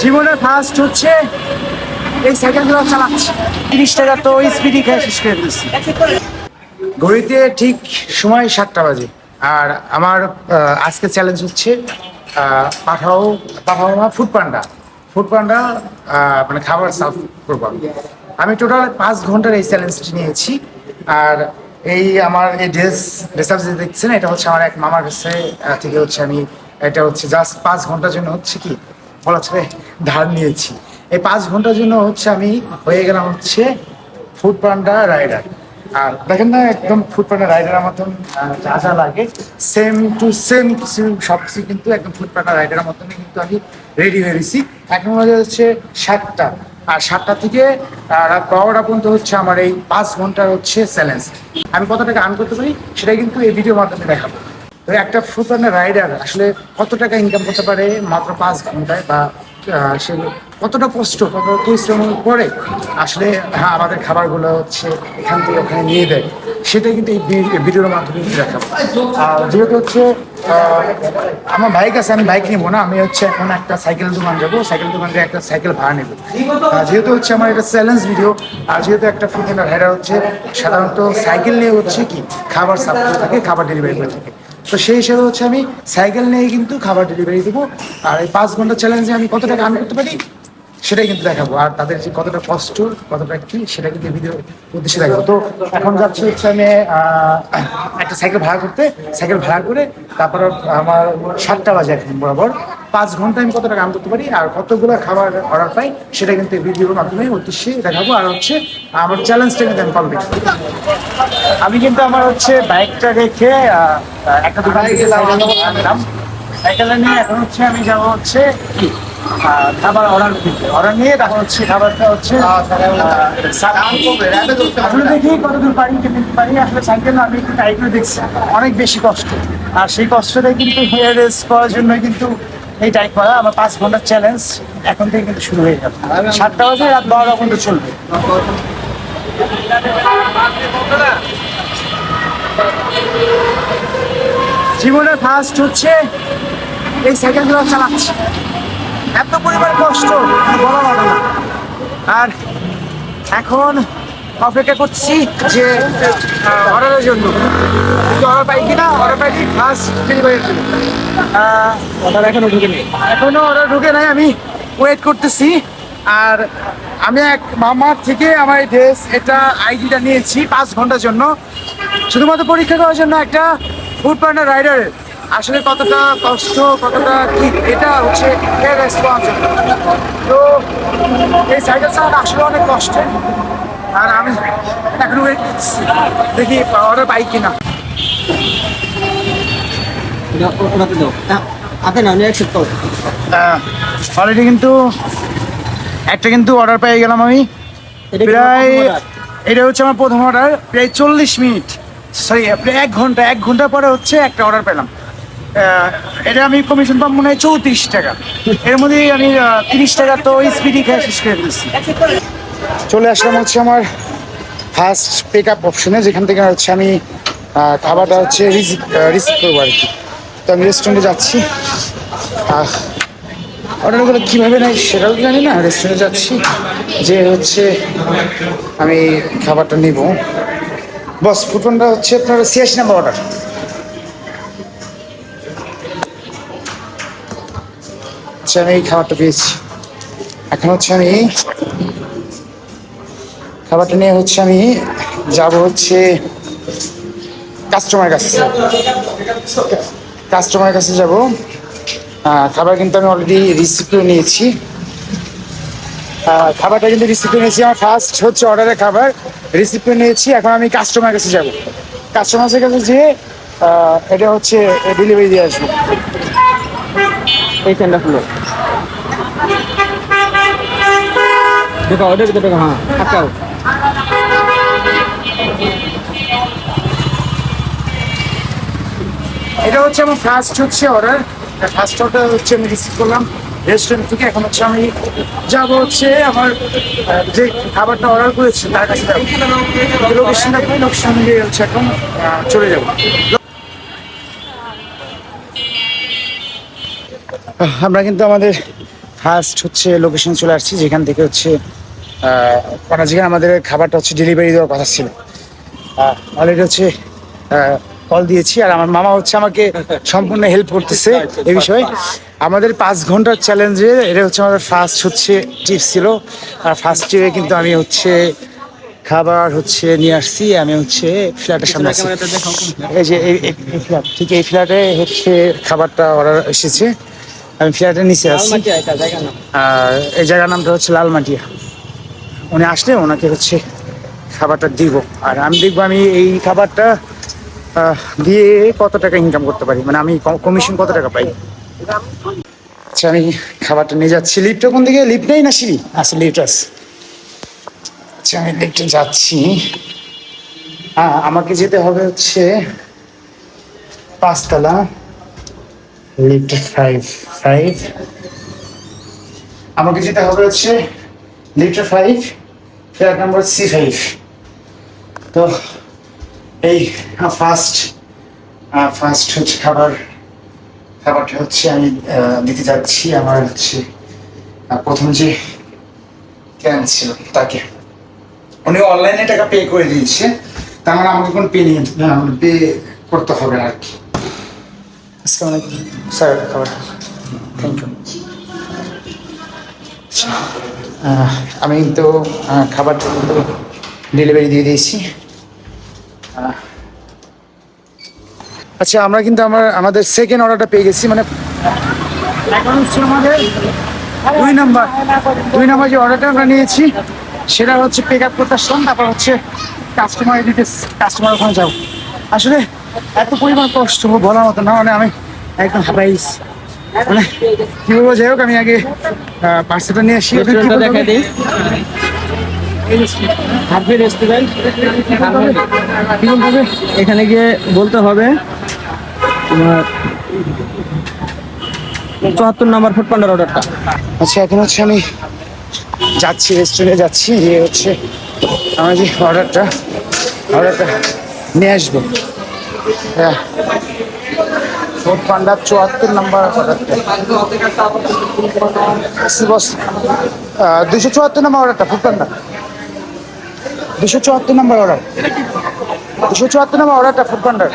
জীবনে ফার্স্ট হচ্ছে এই সাইকেলগুলো চালাচ্ছি। 30 টাকা তো ওই স্পিডই খেয়ে শেষ করে দিচ্ছি। ঘড়িতে ঠিক সময় 7টা বাজে। আর আমার আজকে চ্যালেঞ্জ হচ্ছে পাঠাও পাঠাও না ফুড পান্ডা মানে খাবার সার্ভ করবো আমি টোটাল 5 ঘন্টার এই চ্যালেঞ্জটি নিয়েছি। আর এই আমার এই ড্রেস যে দেখছেন এটা হচ্ছে আমার এক মামার কাছে থেকে হচ্ছে আমি এটা হচ্ছে জাস্ট 5 ঘন্টার জন্য হচ্ছে কি বলা চলে ধার নিয়েছি। এই 5 ঘন্টার জন্য হচ্ছে আমি হয়ে গেলাম হচ্ছে ফুড পান্ডা রাইডার। আর দেখেন না একদম ফুড পান্ডা রাইডারের মতন যা যা লাগে সেম টু সেম কিছু সব কিছু কিন্তু একদম ফুড পান্ডা রাইডারের মতনই কিন্তু আমি রেডি হয়ে গেছি। এখন মনে হচ্ছে 7টা, আর 7টা থেকে রাত 12টা পর্যন্ত হচ্ছে আমার এই 5 ঘন্টার হচ্ছে চ্যালেঞ্জ। আমি কত টাকা আর্ন করতে পারি সেটা কিন্তু এই ভিডিওর মাধ্যমে দেখাবো। তো একটা ফুড পান্ডা রাইডার আসলে কত টাকা ইনকাম করতে পারে মাত্র 5 ঘন্টায়, বা সে কতটা কষ্ট কতটা পরিশ্রম করে আসলে আমাদের খাবারগুলো হচ্ছে এখান থেকে ওখানে নিয়ে দেয়, সেটা কিন্তু এই ভিডিওর মাধ্যমে দেখাবো। আর যেহেতু হচ্ছে আমার বাইক আছে, আমি বাইক নিবো না, আমি হচ্ছে এখন একটা সাইকেল দোকান যাবো, সাইকেল দোকান থেকে একটা সাইকেল ভাড়া নেবো। যেহেতু হচ্ছে আমার এটা চ্যালেঞ্জ ভিডিও, আর যেহেতু একটা ফুড পান্ডা রাইডার হচ্ছে সাধারণত সাইকেল নিয়ে হচ্ছে কি খাবার সার্ভ করে থাকে, খাবার ডেলিভারি করে থাকে। তো সেই হিসাবে হচ্ছে আমি সাইকেল নিয়ে কিন্তু খাবার ডেলিভারি দেবো। আর এই 5 ঘন্টা চ্যালেঞ্জে আমি কত টাকা আর্ন করতে পারি সেটাই কিন্তু দেখাবো। আর তাদের যে কতটা কষ্ট কতটা কি সেটা কিন্তু ভিডিও উদ্দেশ্যে দেখাবো। তো এখন যাচ্ছি হচ্ছে আমি একটা সাইকেল ভাড়া করে তারপর আমার 7টা বাজে এখন বরাবর 5 ঘন্টা আমি কত টাকা আর্ন করতে পারি আর কতগুলো খাবার অর্ডার পাই সেটা কিন্তু এই ভিডিওর মাধ্যমে উদ্দেশ্যে দেখাবো। আর হচ্ছে আমার চ্যালেঞ্জটা কিন্তু আমি কমপ্লিট। আমি কিন্তু আমার হচ্ছে বাইকটা রেখে একটা দোকান থেকে আনলাম সাইকেল নিয়ে। এখন হচ্ছে আমি যাবো হচ্ছে কি খাবার অর্ডার নিয়ে তারপর হচ্ছে খাবারটা হচ্ছে আসলে দেখি কতদূর পারি কেটে পারি। আসলে সাইকেল আমি একটু ট্রাই করে দেখছি, অনেক বেশি কষ্ট। আর সেই কষ্টটাই কিন্তু হেয়ার রেস করার জন্য কিন্তু এই টাইপ করা। আমার 5 ঘন্টার চ্যালেঞ্জ এখন থেকে কিন্তু শুরু হয়ে যাবে। 7টা বাজে রাত 12টা পর্যন্ত চলবে। জীবনের ফার্স্ট হচ্ছে এই সাইকেলগুলো চালাচ্ছি। এত পরিমাণ কষ্ট বলা যাবে না। আর এখন অপেক্ষা করছি যে অর্ডারের জন্য, অর্ডার পাই কিনা, অর্ডার পাই কি ফার্স্ট ডেলিভারির জন্য। অর্ডার এখনো অর্ডার ঢুকে নাই, আমি ওয়েট করতেছি। আর আমি এক মামার থেকে আমার এই ড্রেস এটা আইডিটা নিয়েছি 5 ঘন্টার জন্য, শুধুমাত্র পরীক্ষা করার জন্য একটা ফুড পান্ডা রাইডারের আসলে কতটা কষ্ট কতটা কি এটা হচ্ছে রেসপন্স। তো এই সাইকেল চালানো আসলে অনেক কষ্টের। আর আমি এখন ওয়েট করছি দেখি অর্ডার পাই কিনা। অলরেডি কিন্তু একটা কিন্তু অর্ডার পেয়ে গেলাম আমি। প্রায় এটা হচ্ছে আমার প্রথম অর্ডার। প্রায় 40 মিনিট সরি প্রায় 1 ঘন্টা পরে হচ্ছে একটা অর্ডার পেলাম। এটা আমি কমিশন পাবো মনে হয় 34 টাকা। এর মধ্যে আমি 30 টাকা তো ওই স্পিডই খেয়ে শেষ করে দিচ্ছি। চলে আসলাম হচ্ছে আমার ফার্স্ট পিক আপ অপশনে, যেখান থেকে হচ্ছে আমি খাবারটা হচ্ছে রিসিভ করবো আর কি। তো আমি রেস্টুরেন্টে যাচ্ছি, অর্ডারগুলো কীভাবে নেয় সেটাও জানি না। রেস্টুরেন্টে যাচ্ছি যে হচ্ছে আমি খাবারটা নিব। বস ফুড পান্ডা হচ্ছে আপনার 86 নম্বর অর্ডার। আচ্ছা আমি এই খাবারটা পেয়েছি। এখন হচ্ছে আমি খাবারটা নিয়ে হচ্ছে আমি যাব হচ্ছে কাস্টমারের কাছে যাব। খাবার কিন্তু আমি অলরেডি রিসিভ করে নিয়েছি। খাবারটা কিন্তু রিসিভ করে নিয়েছি, আমার ফার্স্ট হচ্ছে অর্ডারের খাবার রিসিভ করে নিয়েছি। এখন আমি কাস্টমারের কাছে যাব, কাস্টমারের কাছে যেয়ে এটা হচ্ছে ডেলিভারি দিয়ে আসবো। এই ঠান্ডা ফুলো দেখো অর্ডার কত টাকা? হ্যাঁ আটকাও। এটা হচ্ছে আমার ফার্স্ট হচ্ছে অর্ডার হচ্ছে আমি রিসিভ করলাম রেস্টুরেন্ট থেকে। এখন হচ্ছে আমি যাবো হচ্ছে আমার যে খাবারটা অর্ডার করেছি তার কাছে যাবো। লোকেশন দিয়ে হচ্ছে এখন চলে যাবো। আমরা কিন্তু আমাদের ফার্স্ট হচ্ছে লোকেশন চলে আসছি, যেখান থেকে হচ্ছে ওরা যেখানে আমাদের খাবারটা হচ্ছে ডেলিভারি দেওয়ার কথা ছিল। অলরেডি হচ্ছে কল দিয়েছি, আর আমার মামা হচ্ছে আমাকে সম্পূর্ণ হেল্প করতেছে এই বিষয়ে। আমাদের 5 ঘন্টার চ্যালেঞ্জে এটা হচ্ছে আমাদের ফার্স্ট হচ্ছে টিপস ছিল। আর ফার্স্ট টিপে কিন্তু আমি হচ্ছে খাবার হচ্ছে নিয়ে আসছি। আমি হচ্ছে ফ্ল্যাটের সামনে আছি, এই যে এই ফ্ল্যাট, ঠিক এই ফ্ল্যাটে হচ্ছে খাবারটা অর্ডার এসেছে। আমি ফ্ল্যাটের নিচে আছি, আর এই জায়গার নামটা হচ্ছে লালমাটিয়া। উনি আসলে ওনাকে হচ্ছে খাবারটা দিব, আর আমি দেখবো আমি এই খাবারটা দিয়ে কত টাকা ইনকাম করতে পারি, মানে আমি কমিশন কত টাকা পাই। আচ্ছা, আমি খাবারটা নিয়ে যাচ্ছি। লিফটটা কোন দিকে? লিফট নেই না সিঁড়ি? আচ্ছা, লিফট আছে। আচ্ছা, আমি লিফটে যাচ্ছি। আমাকে যেতে হবে হচ্ছে 5 তলা, লিফট 5 আমাকে যেতে হবে হচ্ছে লিফট 5, ফ্ল্যাট নাম্বার C5। তো এই ফার্স্ট হচ্ছে খাবারটা হচ্ছে আমি দিতে যাচ্ছি। আমার হচ্ছে প্রথম যে ক্লায়েন্ট ছিল তাকে, উনি অনলাইনে টাকা পে করে দিয়েছে, তার মানে আমাকে কোনো পে করতে হবে না আর কি। আসসালামু আলাইকুম স্যার, খাবার থ্যাংক ইউ। আমি তো খাবারটা কিন্তু ডেলিভারি দিয়ে দিয়েছি। আচ্ছা, আমরা কিন্তু আমাদের সেকেন্ড অর্ডারটা পেয়ে গেছি। মানে এখন হচ্ছে আমাদের 2 নাম্বার যে অর্ডারটা আমরা নিয়েছি সেটা হচ্ছে পিক আপ করতে আসলাম। তারপর হচ্ছে কাস্টমার ওখানে যাবো। আসলে এত পরিমাণ কষ্ট বলার মতো না, মানে আমি একদম হাবাইস, মানে কি বলবো। যাই হোক, আমি আগে পার্সেলটা নিয়ে আসি। দেখা দিই হাফি রেস্টুরেন্ট। এখানে গিয়ে বলতে হবে তোমার 74 নম্বর ফুড পান্ডার অর্ডারটা। আচ্ছা, এখন হচ্ছে আমি যাচ্ছি, রেস্টুরেন্টে যাচ্ছি, যে হচ্ছে আমার যে অর্ডারটা নিয়ে আসবো। হ্যাঁ, ফুড পান্ডার 74 নম্বর অর্ডারটা, 274 নম্বর অর্ডারটা, ফুড পান্ডা 274 নম্বর অর্ডার, 274 নম্বর অর্ডারটা ফুড পান্ডার।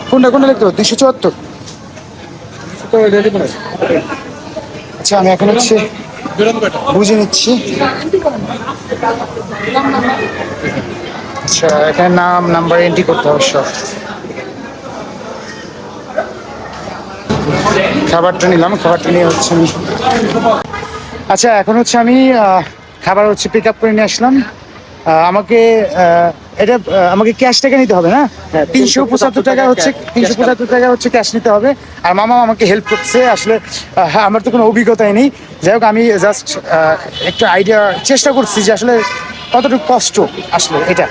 কোনটা লিখতে হবে? 274। আচ্ছা, আমি এখন হচ্ছে বুঝে নিচ্ছি। আচ্ছা, এখানে নাম্বার এন্ট্রি করতে হবে সব। খাবারটা নিলাম, খাবারটা নিয়ে হচ্ছে আমি, আচ্ছা এখন হচ্ছে আমি খাবার হচ্ছে পিক আপ করে নিয়ে আসলাম। আমাকে আমাকে ক্যাশ টাকা নিতে হবে না? 375 টাকা হচ্ছে, 375 টাকা হচ্ছে ক্যাশ নিতে হবে। আর মামা আমাকে হেল্প করছে। আসলে আমার তো কোনো অভিজ্ঞতাই নেই। যাই হোক, আমি জাস্ট একটা আইডিয়া চেষ্টা করছি যে আসলে কতটুকু কষ্ট আসলে এটা।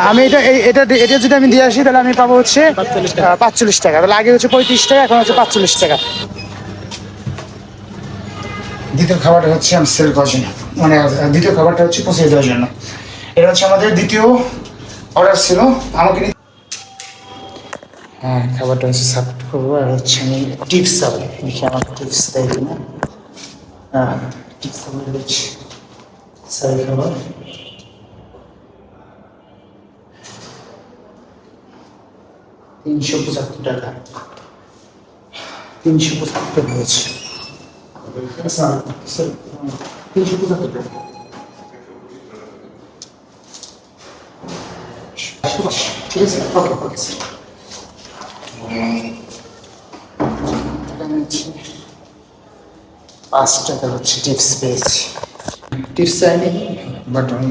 আমি এটা যদি আমি দিয়ে আসি তাহলে আমি পাবো হচ্ছে 45 টাকা। তাহলে আগে হচ্ছে 35 টাকা, এখন হচ্ছে 45 টাকা। দ্বিতীয় খাবারটা হচ্ছে আমি সেল করার জন্য, মানে দ্বিতীয় খাবারটা হচ্ছে পৌঁছে দেওয়ার জন্য। এটা হচ্ছে আমাদের দ্বিতীয় অর্ডার ছিল। আমাকে খাবারটা হচ্ছে সাপোর্ট করবো। আর হচ্ছে আমি টিপস চাবো, দেখি আমাকে টিপস দেয় কিনা। টিপস হচ্ছে সারি খাবার, $375 টাকা, 375 হয়েছে। 375 টাকা। ঠিক আছে, 5 টাকা হচ্ছে টিপস পেয়েছি। টিপস চাইনি, বাট আমি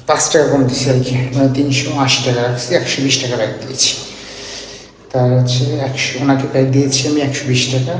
5 টাকা কম দিচ্ছি আর কি, মানে 380 টাকা রাখছি, 120 টাকা ব্যাগ দিয়েছি। তার হচ্ছে 100 ওনাকে ব্যাগ দিয়েছি আমি 120 টাকা।